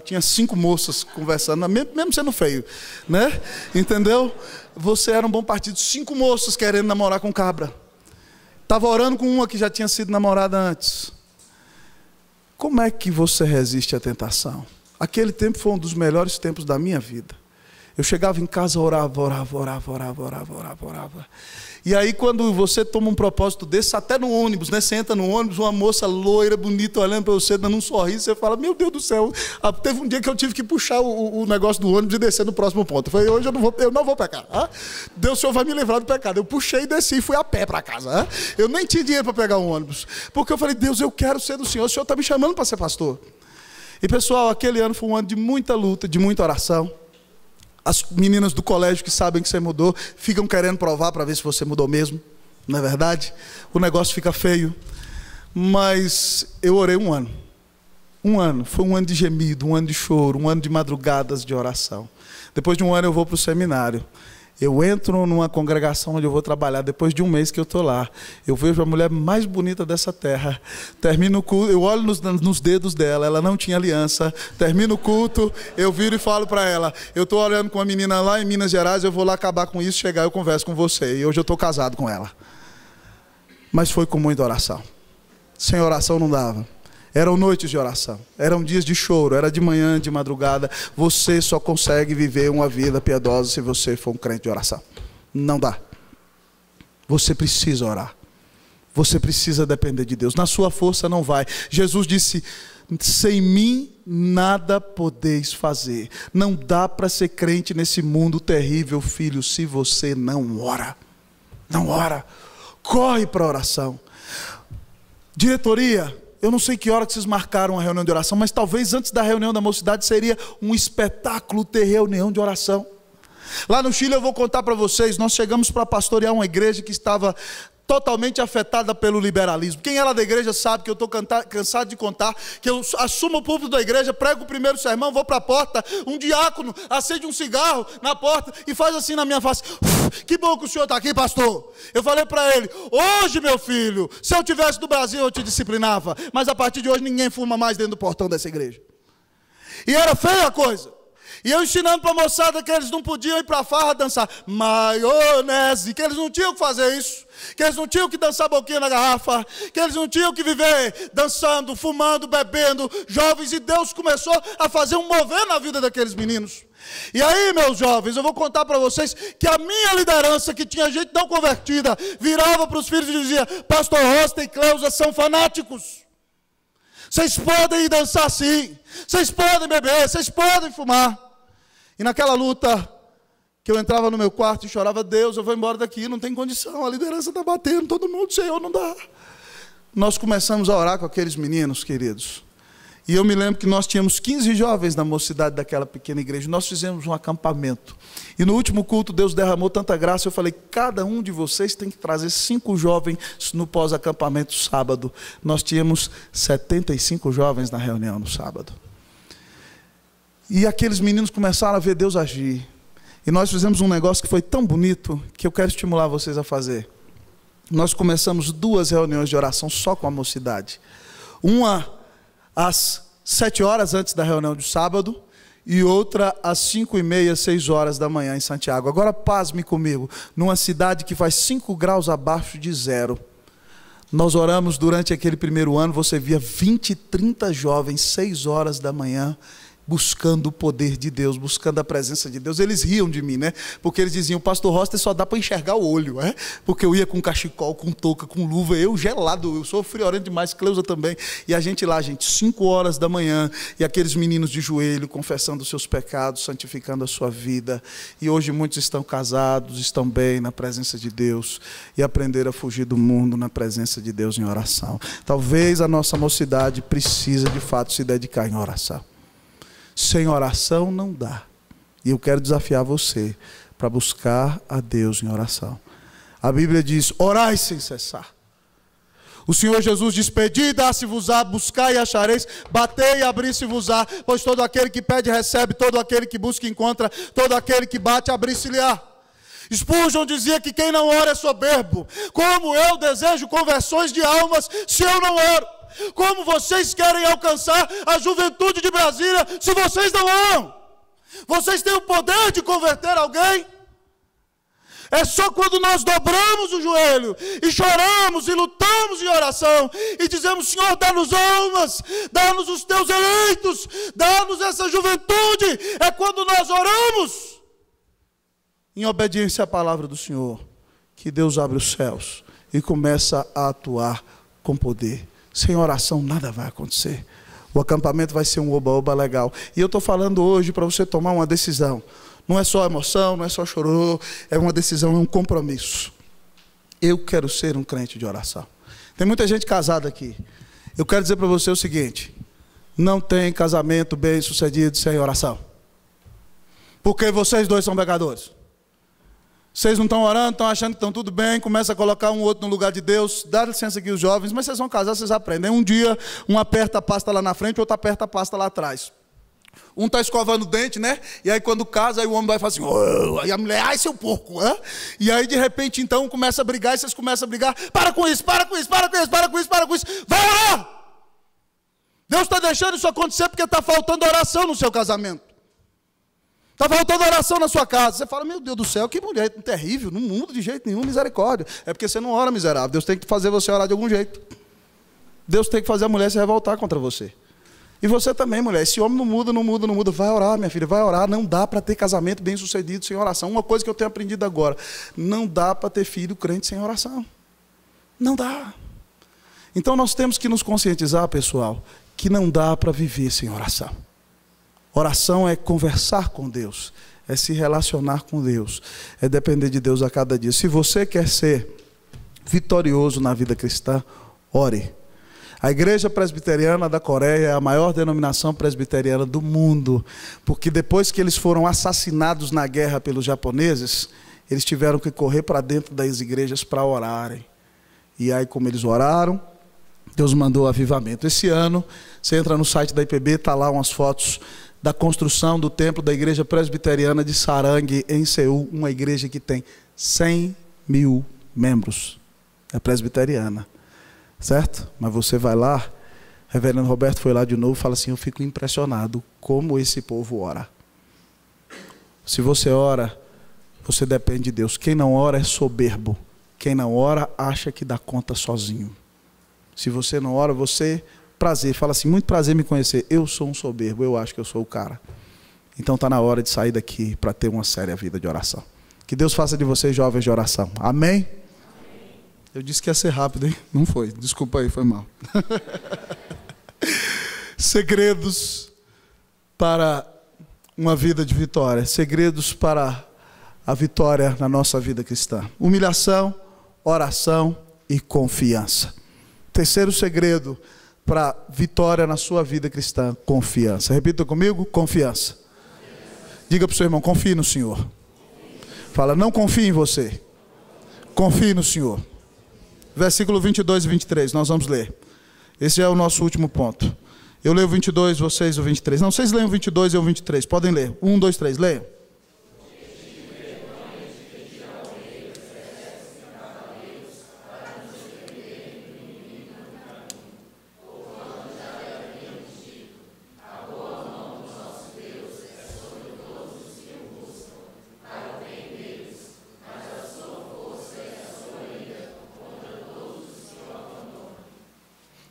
Tinha 5 moças conversando, mesmo sendo feio, né? Entendeu? Você era um bom partido, 5 moças querendo namorar com cabra. Estava orando com uma que já tinha sido namorada antes. Como é que você resiste à tentação? Aquele tempo foi um dos melhores tempos da minha vida. Eu chegava em casa, orava. E aí quando você toma um propósito desse, até no ônibus, né? Você entra no ônibus, uma moça loira, bonita, olhando para você, dando um sorriso, você fala, meu Deus do céu. Teve um dia que eu tive que puxar o negócio do ônibus e descer no próximo ponto. Eu falei, hoje eu não vou pecar. Deus, o Senhor vai me livrar do pecado. Eu puxei e desci e fui a pé para casa. Eu nem tinha dinheiro para pegar um ônibus. Porque eu falei, Deus, eu quero ser do Senhor. O Senhor está me chamando para ser pastor. E pessoal, aquele ano foi um ano de muita luta, de muita oração. As meninas do colégio que sabem que você mudou, ficam querendo provar para ver se você mudou mesmo. Não é verdade? O negócio fica feio. Mas eu orei 1 ano. 1 ano. Foi um ano de gemido, 1 ano de choro, 1 ano de madrugadas de oração. Depois de 1 ano eu vou para o seminário. Eu entro numa congregação onde eu vou trabalhar. Depois de 1 mês que eu estou lá, eu vejo a mulher mais bonita dessa terra. Termino o culto, eu olho nos dedos dela, ela não tinha aliança. Termino o culto, eu viro e falo para ela, eu estou olhando com uma menina lá em Minas Gerais, eu vou lá acabar com isso, chegar eu converso com você. E hoje eu estou casado com ela. Mas foi com muita oração. Sem oração não dava. Eram noites de oração, eram dias de choro, era de manhã, de madrugada. Você só consegue viver uma vida piedosa se você for um crente de oração. Não dá. Você precisa orar. Você precisa depender de Deus. Na sua força não vai. Jesus disse, sem mim nada podeis fazer. Não dá para ser crente nesse mundo terrível, filho, se você não ora. Não ora. Corre para a oração. Diretoria, eu não sei que hora que vocês marcaram a reunião de oração, mas talvez antes da reunião da mocidade seria um espetáculo ter reunião de oração. Lá no Chile eu vou contar para vocês, nós chegamos para pastorear uma igreja que estava totalmente afetada pelo liberalismo. Quem era da igreja sabe que eu estou cansado de contar, que eu assumo o púlpito da igreja, prego o primeiro sermão, vou para a porta, um diácono acende um cigarro na porta e faz assim na minha face, que bom que o senhor está aqui, pastor. Eu falei para ele, hoje meu filho, se eu tivesse no Brasil eu te disciplinava, mas a partir de hoje ninguém fuma mais dentro do portão dessa igreja. E era feia a coisa. E eu ensinando para a moçada que eles não podiam ir para a farra dançar maionese, que eles não tinham que fazer isso, que eles não tinham que dançar boquinha na garrafa, que eles não tinham que viver dançando, fumando, bebendo, jovens. E Deus começou a fazer um mover na vida daqueles meninos. E aí, meus jovens, eu vou contar para vocês que a minha liderança, que tinha gente não convertida, virava para os filhos e dizia, pastor Rosta e Cleusa são fanáticos. Vocês podem ir dançar sim, vocês podem beber, vocês podem fumar. E naquela luta, que eu entrava no meu quarto e chorava, Deus, eu vou embora daqui, não tem condição, a liderança está batendo, todo mundo, Senhor, não dá. Nós começamos a orar com aqueles meninos, queridos. E eu me lembro que nós tínhamos 15 jovens na mocidade daquela pequena igreja, nós fizemos um acampamento. E no último culto, Deus derramou tanta graça, eu falei, cada um de vocês tem que trazer 5 jovens no pós-acampamento sábado. Nós tínhamos 75 jovens na reunião no sábado. E aqueles meninos começaram a ver Deus agir. E nós fizemos um negócio que foi tão bonito, que eu quero estimular vocês a fazer. Nós começamos 2 reuniões de oração só com a mocidade. Uma às 7 horas antes da reunião de sábado, e outra às 5h30, 6 horas da manhã em Santiago. Agora pasme comigo, numa cidade que faz 5 graus abaixo de zero. Nós oramos durante aquele primeiro ano, você via 20, 30 jovens, 6 horas da manhã, buscando o poder de Deus, buscando a presença de Deus. Eles riam de mim, né? Porque eles diziam, pastor Roster só dá para enxergar o olho, né? Porque eu ia com cachecol, com touca, com luva, eu gelado, eu sou friorento demais, Cleusa também. E a gente lá, 5 horas da manhã, e aqueles meninos de joelho, confessando os seus pecados, santificando a sua vida. E hoje muitos estão casados, estão bem na presença de Deus, e aprenderam a fugir do mundo na presença de Deus em oração. Talvez a nossa mocidade precisa de fato se dedicar em oração. Sem oração não dá. E eu quero desafiar você para buscar a Deus em oração. A Bíblia diz, orai sem cessar. O Senhor Jesus diz, pedi, dá-se-vos-á, buscai e achareis, batei e abri-se-vos-á, pois todo aquele que pede recebe, todo aquele que busca encontra, todo aquele que bate abri-se-lhe-á. Spurgeon dizia que quem não ora é soberbo. Como eu desejo conversões de almas se eu não oro? Como vocês querem alcançar a juventude de Brasília se vocês não oram? Vocês têm o poder de converter alguém? É só quando nós dobramos o joelho e choramos e lutamos em oração e dizemos, Senhor, dá-nos almas, dá-nos os teus eleitos, dá-nos essa juventude. É quando nós oramos em obediência à palavra do Senhor que Deus abre os céus e começa a atuar com poder. Sem oração nada vai acontecer. O acampamento vai ser um oba-oba legal. E eu estou falando hoje para você tomar uma decisão. Não é só emoção, não é só chororô. É uma decisão, é um compromisso. Eu quero ser um crente de oração. Tem muita gente casada aqui. Eu quero dizer para você o seguinte. Não tem casamento bem sucedido sem oração. Porque vocês dois são pecadores. Vocês não estão orando, estão achando que estão tudo bem, começa a colocar um outro no lugar de Deus. Dá licença aqui os jovens, mas vocês vão casar, vocês aprendem. Um dia, um aperta a pasta lá na frente, outro aperta a pasta lá atrás. Um está escovando o dente, né? E aí quando casa, aí o homem vai falar assim, oh! Aí a mulher, ai seu porco, hein? E aí de repente então começa a brigar, e vocês começam a brigar, para com isso, para com isso, para com isso, para com isso, para com isso. Vai orar! Deus está deixando isso acontecer porque está faltando oração no seu casamento. Está faltando oração na sua casa. Você fala, meu Deus do céu, que mulher terrível. Não muda de jeito nenhum, misericórdia. É porque você não ora, miserável. Deus tem que fazer você orar de algum jeito. Deus tem que fazer a mulher se revoltar contra você. E você também, mulher. Esse homem não muda, não muda, não muda. Vai orar, minha filha, vai orar. Não dá para ter casamento bem sucedido sem oração. Uma coisa que eu tenho aprendido agora. Não dá para ter filho crente sem oração. Não dá. Então nós temos que nos conscientizar, pessoal, que não dá para viver sem oração. Oração é conversar com Deus, é se relacionar com Deus, é depender de Deus a cada dia. Se você quer ser vitorioso na vida cristã, ore. A Igreja Presbiteriana da Coreia é a maior denominação presbiteriana do mundo, porque depois que eles foram assassinados na guerra pelos japoneses, eles tiveram que correr para dentro das igrejas para orarem. E aí, como eles oraram, Deus mandou avivamento. Esse ano, você entra no site da IPB, está lá umas fotos da construção do templo da Igreja Presbiteriana de Sarang, em Seul, uma igreja que tem 100 mil membros. É presbiteriana, certo? Mas você vai lá, reverendo Roberto foi lá de novo e fala assim, eu fico impressionado como esse povo ora. Se você ora, você depende de Deus. Quem não ora é soberbo. Quem não ora acha que dá conta sozinho. Se você não ora, você... prazer, fala assim, muito prazer me conhecer, eu sou um soberbo, eu acho que eu sou o cara. Então está na hora de sair daqui para ter uma séria vida de oração. Que Deus faça de vocês jovens de oração. Amém? Eu disse que ia ser rápido, hein? Não foi, desculpa aí, foi mal. Segredos para uma vida de vitória, segredos para a vitória na nossa vida cristã. Humilhação, oração e confiança. Terceiro segredo para vitória na sua vida cristã, confiança. Repita comigo, confiança. Diga para o seu irmão, confie no Senhor. Fala, não confie em você. Confie no Senhor. Versículo 22 e 23, nós vamos ler. Esse é o nosso último ponto. Eu leio o 22, vocês o 23. Não, vocês leiam o 22 e o 23. Podem ler. 1, 2, 3, leiam.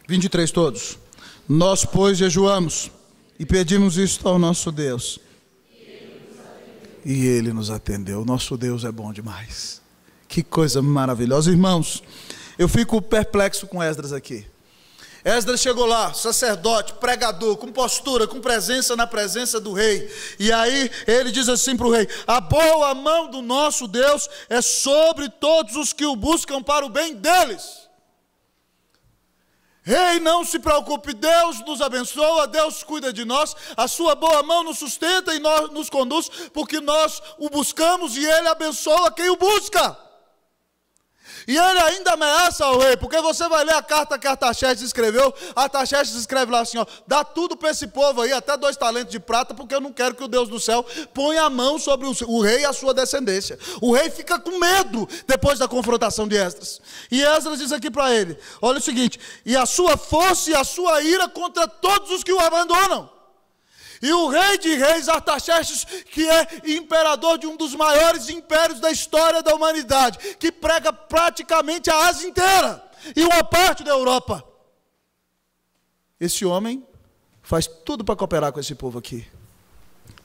23 todos. Nós, pois, jejuamos e pedimos isto ao nosso Deus. E Ele nos atendeu. Nosso Deus é bom demais. Que coisa maravilhosa. Irmãos, eu fico perplexo com Esdras aqui. Esdras chegou lá, sacerdote, pregador, com postura, com presença na presença do rei. E aí ele diz assim para o rei: a boa mão do nosso Deus é sobre todos os que o buscam para o bem deles. Rei, não se preocupe, Deus nos abençoa, Deus cuida de nós, a sua boa mão nos sustenta e nos conduz, porque nós o buscamos e Ele abençoa quem o busca. E ele ainda ameaça o rei, porque você vai ler a carta que Artaxerxes escreveu. Artaxerxes escreve lá assim, ó: dá tudo para esse povo aí, até 2 talentos de prata, porque eu não quero que o Deus do céu ponha a mão sobre o rei e a sua descendência. O rei fica com medo depois da confrontação de Esdras. E Esdras diz aqui para ele, olha o seguinte: e a sua força e a sua ira contra todos os que o abandonam. E o rei de reis, Artaxerxes, que é imperador de um dos maiores impérios da história da humanidade, que prega praticamente a Ásia inteira e uma parte da Europa. Esse homem faz tudo para cooperar com esse povo aqui.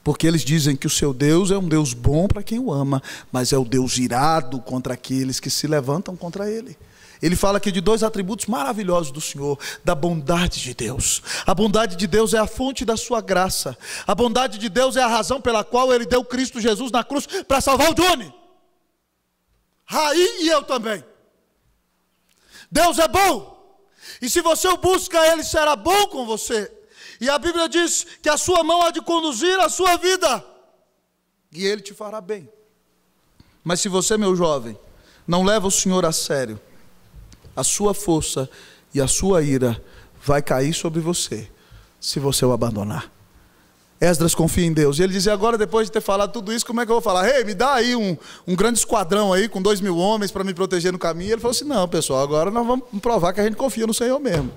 Porque eles dizem que o seu Deus é um Deus bom para quem o ama, mas é o Deus irado contra aqueles que se levantam contra ele. Ele fala aqui de 2 atributos maravilhosos do Senhor: da bondade de Deus. A bondade de Deus é a fonte da sua graça. A bondade de Deus é a razão pela qual Ele deu Cristo Jesus na cruz para salvar o Johnny, Raí e eu também. Deus é bom. E se você o busca, Ele será bom com você. E a Bíblia diz que a sua mão há de conduzir a sua vida. E Ele te fará bem. Mas se você, meu jovem, não leva o Senhor a sério, a sua força e a sua ira vai cair sobre você, se você o abandonar. Esdras confia em Deus. E ele dizia: agora, depois de ter falado tudo isso, como é que eu vou falar? Ei, me dá aí um grande esquadrão aí, com 2.000 homens para me proteger no caminho. Ele falou assim: não, pessoal, agora nós vamos provar que a gente confia no Senhor mesmo.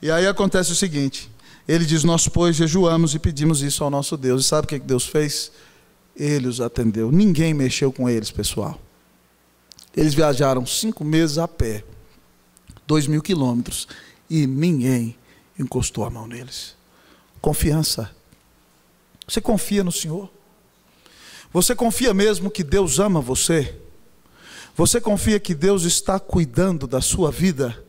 E aí acontece o seguinte: ele diz: nós, pois, jejuamos e pedimos isso ao nosso Deus. E sabe o que Deus fez? Ele os atendeu. Ninguém mexeu com eles, pessoal. Eles viajaram 5 meses a pé, 2.000 quilômetros, e ninguém encostou a mão neles. Confiança. Você confia no Senhor? Você confia mesmo que Deus ama você? Você confia que Deus está cuidando da sua vida?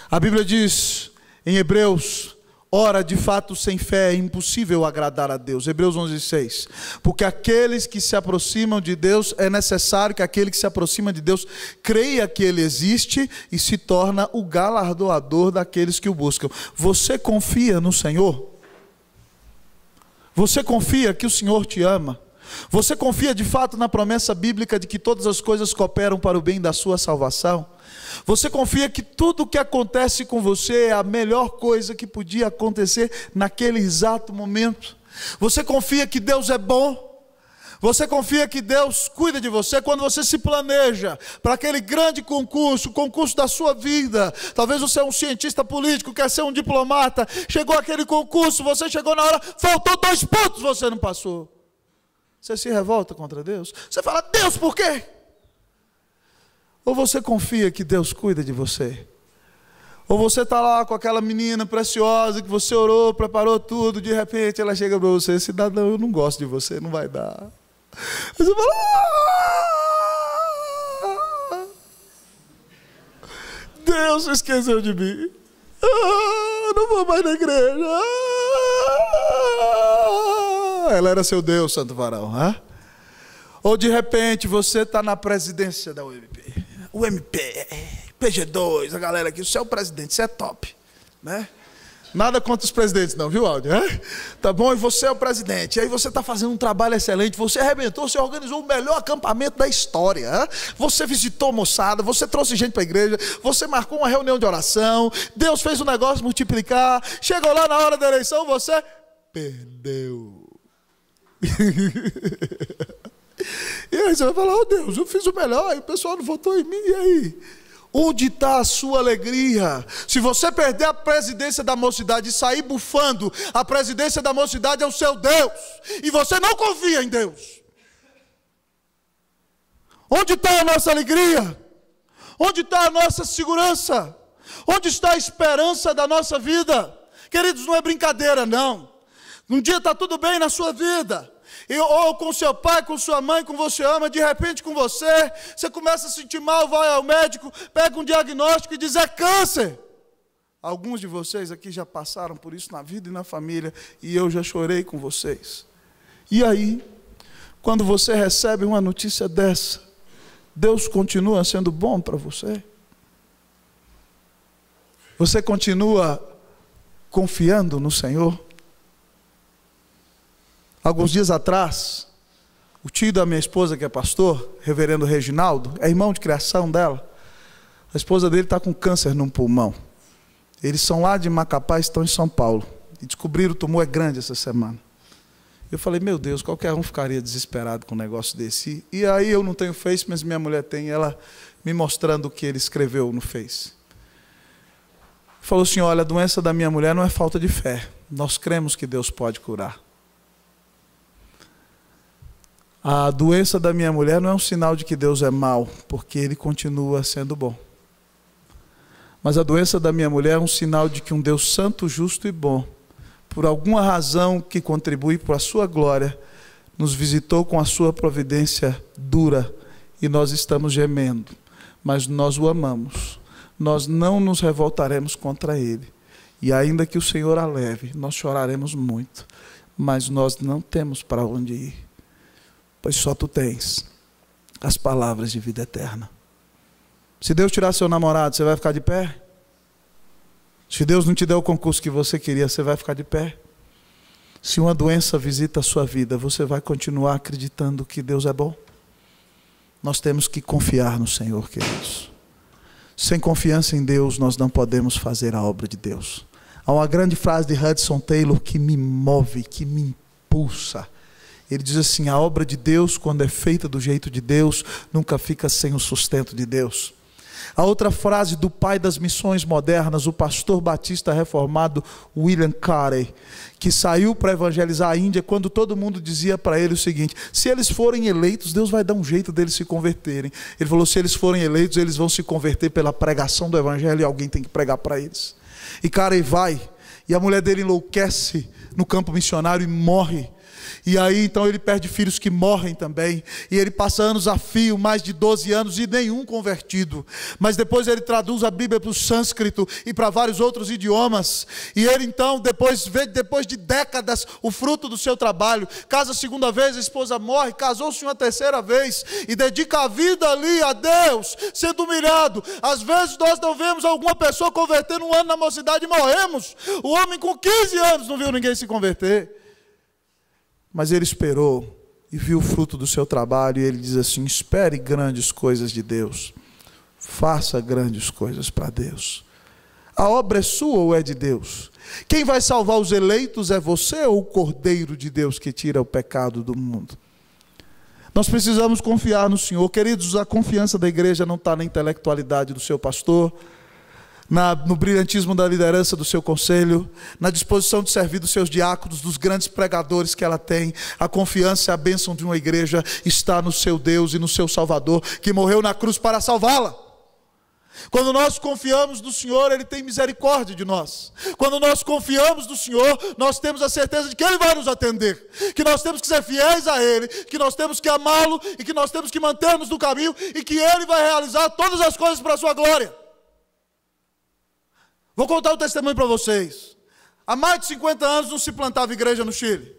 A Bíblia diz em Hebreus: ora, de fato, sem fé é impossível agradar a Deus. Hebreus 11:6. Porque aqueles que se aproximam de Deus, é necessário que aquele que se aproxima de Deus creia que Ele existe e se torna o galardoador daqueles que o buscam. Você confia no Senhor? Você confia que o Senhor te ama? Você confia de fato na promessa bíblica de que todas as coisas cooperam para o bem da sua salvação? Você confia que tudo o que acontece com você é a melhor coisa que podia acontecer naquele exato momento? Você confia que Deus é bom? Você confia que Deus cuida de você quando você se planeja para aquele grande concurso, o concurso da sua vida? Talvez você é um cientista político, quer ser um diplomata, chegou aquele concurso, você chegou na hora, faltou 2 pontos, você não passou. Você se revolta contra Deus? Você fala: Deus, por quê? Ou você confia que Deus cuida de você? Ou você está lá com aquela menina preciosa que você orou, preparou tudo, de repente ela chega para você: cidadão, eu não gosto de você, não vai dar. Aí você fala: Deus esqueceu de mim, não vou mais na igreja. Ela era seu Deus, santo varão. Ou de repente você está na presidência da UMP, PG2, a galera aqui: você é o presidente, você é top, né? Nada contra os presidentes não, viu, Aldo? Tá bom? E você é o presidente. E aí você está fazendo um trabalho excelente. Você arrebentou, você organizou o melhor acampamento da história. Você visitou a moçada, você trouxe gente para a igreja, você marcou uma reunião de oração, Deus fez o negócio multiplicar. Chegou lá na hora da eleição, você perdeu. E aí você vai falar: oh Deus, eu fiz o melhor, e o pessoal não votou em mim, e aí? Onde está a sua alegria? Se você perder a presidência da mocidade e sair bufando, a presidência da mocidade é o seu Deus, e você não confia em Deus. Onde está a nossa alegria? Onde está a nossa segurança? Onde está a esperança da nossa vida? Queridos, não é brincadeira, não. Um dia está tudo bem na sua vida, ou com seu pai, com sua mãe, com você ama, de repente com você começa a sentir mal, vai ao médico, pega um diagnóstico e diz: é câncer. Alguns de vocês aqui já passaram por isso na vida e na família, e eu já chorei com vocês. E aí, quando você recebe uma notícia dessa, Deus continua sendo bom para você? Você continua confiando no Senhor? Alguns dias atrás, o tio da minha esposa, que é pastor, reverendo Reginaldo, é irmão de criação dela. A esposa dele está com câncer no pulmão. Eles são lá de Macapá, estão em São Paulo. E descobriram o tumor é grande essa semana. Eu falei: meu Deus, qualquer um ficaria desesperado com um negócio desse. E aí eu não tenho Face, mas minha mulher tem, ela me mostrando o que ele escreveu no Face. Falou assim: olha, a doença da minha mulher não é falta de fé. Nós cremos que Deus pode curar. A doença da minha mulher não é um sinal de que Deus é mau, porque Ele continua sendo bom. Mas a doença da minha mulher é um sinal de que um Deus santo, justo e bom, por alguma razão que contribui para a sua glória, nos visitou com a sua providência dura, e nós estamos gemendo, mas nós o amamos. Nós não nos revoltaremos contra Ele. E ainda que o Senhor a leve, nós choraremos muito, mas nós não temos para onde ir, pois só Tu tens as palavras de vida eterna. Se Deus tirar seu namorado, você vai ficar de pé? Se Deus não te der o concurso que você queria, você vai ficar de pé? Se uma doença visita a sua vida, você vai continuar acreditando que Deus é bom? Nós temos que confiar no Senhor, queridos. Sem confiança em Deus, nós não podemos fazer a obra de Deus. Há uma grande frase de Hudson Taylor que me move, que me impulsa. Ele diz assim: a obra de Deus, quando é feita do jeito de Deus, nunca fica sem o sustento de Deus. A outra frase do pai das missões modernas, o pastor batista reformado William Carey, que saiu para evangelizar a Índia, quando todo mundo dizia para ele o seguinte: se eles forem eleitos, Deus vai dar um jeito deles se converterem. Ele falou: se eles forem eleitos, eles vão se converter pela pregação do evangelho, e alguém tem que pregar para eles. E Carey vai, e a mulher dele enlouquece no campo missionário e morre. E aí então ele perde filhos que morrem também, e ele passa anos a fio, mais de 12 anos, e nenhum convertido. Mas depois ele traduz a Bíblia para o sânscrito e para vários outros idiomas, e ele então depois de décadas o fruto do seu trabalho. Casa a segunda vez, a esposa morre, casou-se uma terceira vez, e dedica a vida ali a Deus, sendo humilhado. Às vezes nós não vemos alguma pessoa converter num ano na mocidade e morremos. O homem com 15 anos não viu ninguém se converter. Mas ele esperou e viu o fruto do seu trabalho, e ele diz assim: espere grandes coisas de Deus, faça grandes coisas para Deus. A obra é sua ou é de Deus? Quem vai salvar os eleitos é você ou o Cordeiro de Deus que tira o pecado do mundo? Nós precisamos confiar no Senhor. Queridos, a confiança da igreja não está na intelectualidade do seu pastor, no brilhantismo da liderança do seu conselho, na disposição de servir dos seus diáconos, dos grandes pregadores que ela tem. A confiança e a bênção de uma igreja está no seu Deus e no seu Salvador, que morreu na cruz para salvá-la. Quando nós confiamos no Senhor, Ele tem misericórdia de nós. Quando nós confiamos no Senhor, nós temos a certeza de que Ele vai nos atender, que nós temos que ser fiéis a Ele, que nós temos que amá-lo e que nós temos que manter-nos no caminho, e que Ele vai realizar todas as coisas para a sua glória. Vou contar um testemunho para vocês. Há mais de 50 anos não se plantava igreja no Chile.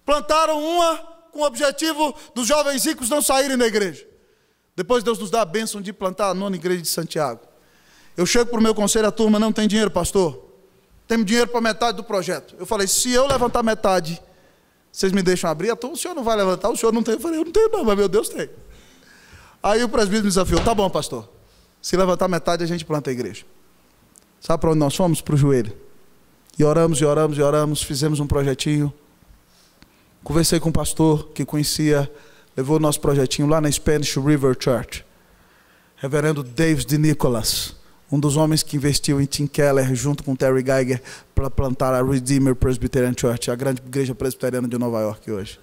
Plantaram uma com o objetivo dos jovens ricos não saírem da igreja. Depois Deus nos dá a bênção de plantar a 9ª igreja de Santiago. Eu chego para o meu conselho, a turma: não tem dinheiro, pastor? Temos dinheiro para metade do projeto. Eu falei: se eu levantar metade, vocês me deixam abrir? A turma: o senhor não vai levantar? O senhor não tem? Eu falei: eu não tenho não, mas meu Deus tem. Aí o presbítero me desafiou: tá bom, pastor, se levantar metade a gente planta a igreja. Sabe para onde nós fomos? Para o joelho. E oramos, e oramos, e oramos, fizemos um projetinho. Conversei com um pastor que conhecia, levou o nosso projetinho lá na Spanish River Church. Reverendo David Nicholas, um dos homens que investiu em Tim Keller, junto com Terry Geiger, para plantar a Redeemer Presbyterian Church, a grande igreja presbiteriana de Nova York hoje.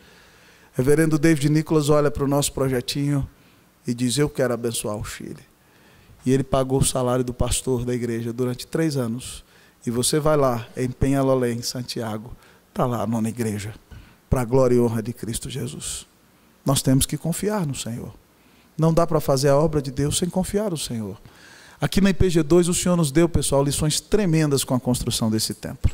Reverendo David Nicholas olha para o nosso projetinho e diz: eu quero abençoar o Chile. E ele pagou o salário do pastor da igreja durante 3 anos. E você vai lá, em Penhalolé, em Santiago, está lá a 9ª igreja, para a glória e honra de Cristo Jesus. Nós temos que confiar no Senhor. Não dá para fazer a obra de Deus sem confiar no Senhor. Aqui na IPG2 o Senhor nos deu, pessoal, lições tremendas com a construção desse templo.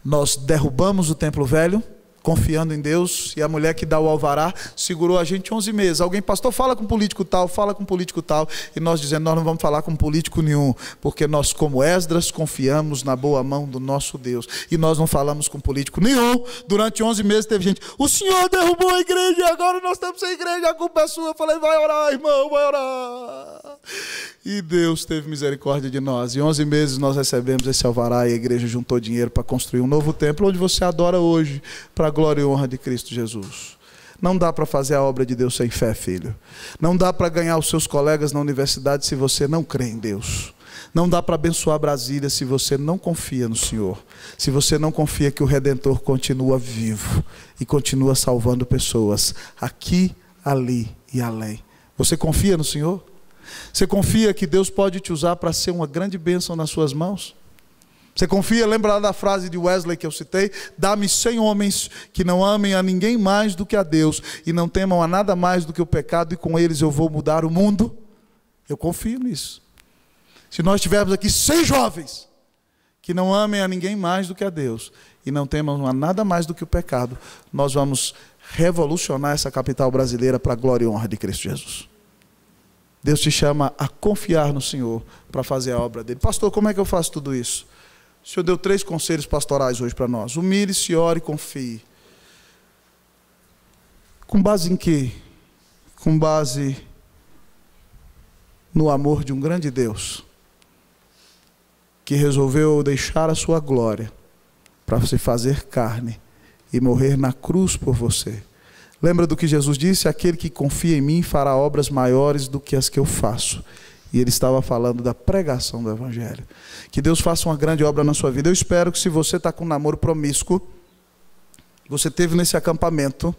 Nós derrubamos o templo velho, confiando em Deus, e a mulher que dá o alvará segurou a gente 11 meses. Alguém, pastor, fala com político tal, fala com político tal, e nós dizendo, nós não vamos falar com político nenhum, porque nós, como Esdras, confiamos na boa mão do nosso Deus, e nós não falamos com político nenhum. Durante 11 meses teve gente, o Senhor derrubou a igreja, e agora nós estamos sem igreja, a culpa é sua. Eu falei, vai orar, irmão, vai orar. E Deus teve misericórdia de nós, e 11 meses nós recebemos esse alvará, e a igreja juntou dinheiro para construir um novo templo, onde você adora hoje, para a glória e honra de Cristo Jesus. Não dá para fazer a obra de Deus sem fé, filho. Não dá para ganhar os seus colegas na universidade se você não crê em Deus. Não dá para abençoar Brasília se você não confia no Senhor. Se você não confia que o Redentor continua vivo e continua salvando pessoas aqui, ali e além. Você confia no Senhor? Você confia que Deus pode te usar para ser uma grande bênção nas suas mãos? Você confia, lembra lá da frase de Wesley que eu citei? Dá-me 100 homens que não amem a ninguém mais do que a Deus e não temam a nada mais do que o pecado, e com eles eu vou mudar o mundo. Eu confio nisso. Se nós tivermos aqui 100 jovens que não amem a ninguém mais do que a Deus e não temam a nada mais do que o pecado, nós vamos revolucionar essa capital brasileira para a glória e honra de Cristo Jesus. Deus te chama a confiar no Senhor para fazer a obra dele. Pastor, como é que eu faço tudo isso? O Senhor deu 3 conselhos pastorais hoje para nós. Humilhe-se, ore e confie. Com base em quê? Com base no amor de um grande Deus, que resolveu deixar a sua glória para se fazer carne e morrer na cruz por você. Lembra do que Jesus disse? Aquele que confia em mim fará obras maiores do que as que eu faço. E ele estava falando da pregação do Evangelho. Que Deus faça uma grande obra na sua vida. Eu espero que, se você está com um namoro promíscuo, você teve nesse acampamento,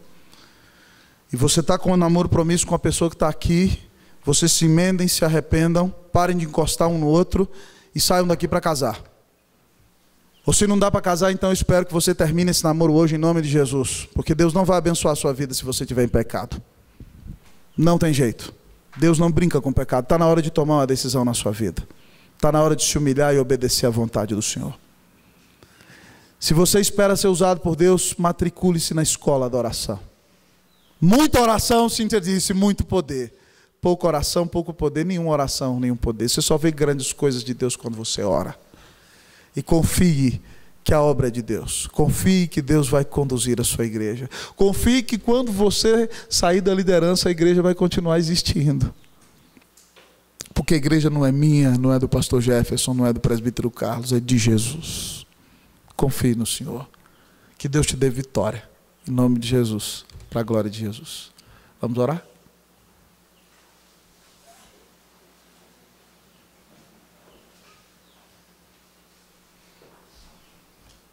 e você está com um namoro promíscuo com a pessoa que está aqui, vocês se emendem, se arrependam, parem de encostar um no outro e saiam daqui para casar. Ou se não dá para casar, então eu espero que você termine esse namoro hoje em nome de Jesus. Porque Deus não vai abençoar a sua vida se você estiver em pecado. Não tem jeito. Deus não brinca com o pecado. Está na hora de tomar uma decisão na sua vida. Está na hora de se humilhar e obedecer à vontade do Senhor. Se você espera ser usado por Deus, matricule-se na escola da oração. Muita oração, Cíntia disse, muito poder. Pouca oração, pouco poder, nenhuma oração, nenhum poder. Você só vê grandes coisas de Deus quando você ora. E confie que a obra é de Deus. Confie que Deus vai conduzir a sua igreja. Confie que quando você sair da liderança, a igreja vai continuar existindo. Porque a igreja não é minha, não é do pastor Jefferson, não é do presbítero Carlos, é de Jesus. Confie no Senhor. Que Deus te dê vitória. Em nome de Jesus. Para a glória de Jesus. Vamos orar?